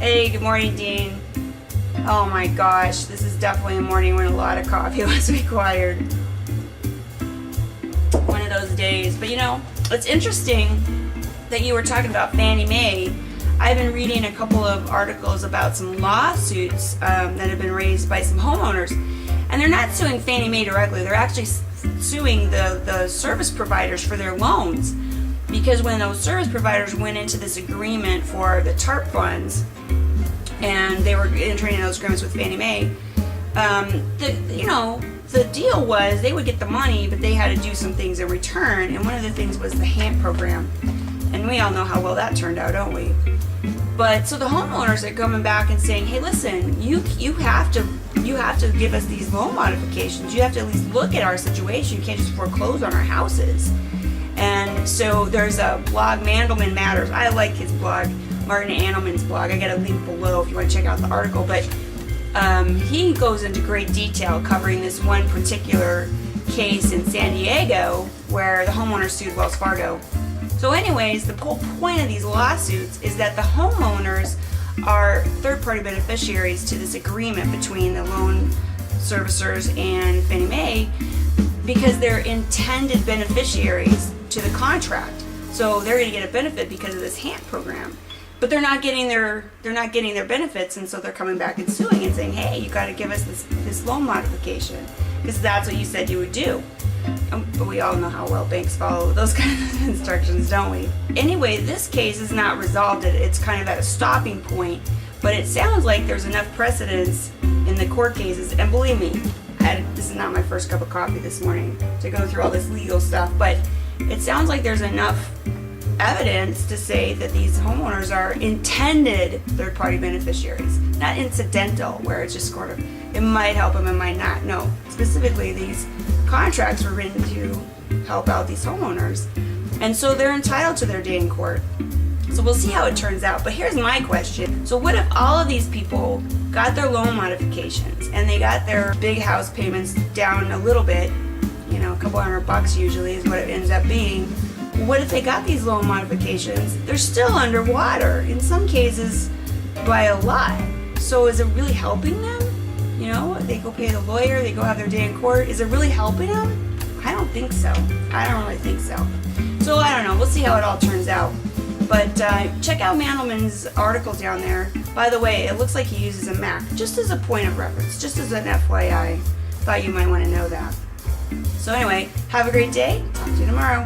Hey, good morning, Dean. Oh my gosh, this is definitely a morning when a lot of coffee was required. One of those days. But you know, it's interesting that you were talking about Fannie Mae. I've been reading a couple of articles about some lawsuits that have been raised by some homeowners. And they're not suing Fannie Mae directly, they're actually suing the service providers for their loans. Because when those service providers went into this agreement for the TARP funds, and they were entering those agreements with Fannie Mae, the deal was they would get the money, but they had to do some things in return, and one of the things was the HAMP program. And we all know how well that turned out, don't we? But so the homeowners are coming back and saying, hey, listen, you have to give us these loan modifications. You have to at least look at our situation. You can't just foreclose on our houses. And so there's a blog, Mandelman Matters. I like his blog, Martin Annelman's blog. I got a link below if you want to check out the article. But he goes into great detail covering this one particular case in San Diego where the homeowner sued Wells Fargo. So anyways, the whole point of these lawsuits is that the homeowners are third-party beneficiaries to this agreement between the loan servicers and Fannie Mae because they're intended beneficiaries to the contract. So they're going to get a benefit because of this HAMP program. But they're not getting their benefits, and so they're coming back and suing and saying, hey, you got to give us this loan modification because that's what you said you would do. But we all know how well banks follow those kind of instructions, don't we? Anyway, this case is not resolved. It's kind of at a stopping point, but it sounds like there's enough precedence in the court cases, and believe me, this is not my first cup of coffee this morning to go through all this legal stuff, but it sounds like there's enough evidence to say that these homeowners are intended third-party beneficiaries, not incidental, where it's just sort of, it might help them, it might not. No, specifically these contracts were written to help out these homeowners, and so they're entitled to their day in court. So we'll see how it turns out. But here's my question. So what if all of these people got their loan modifications and they got their big house payments down a little bit, you know, a couple $100 usually is what it ends up being. What if they got these loan modifications? They're still underwater, in some cases by a lot. So is it really helping them? You know, they go pay the lawyer, they go have their day in court. Is it really helping them? I don't think so. I don't really think so. So I don't know. We'll see how it all turns out. But check out Mandelman's article down there. By the way, it looks like he uses a Mac, just as a point of reference, just as an FYI. Thought you might want to know that. So anyway, have a great day. Talk to you tomorrow.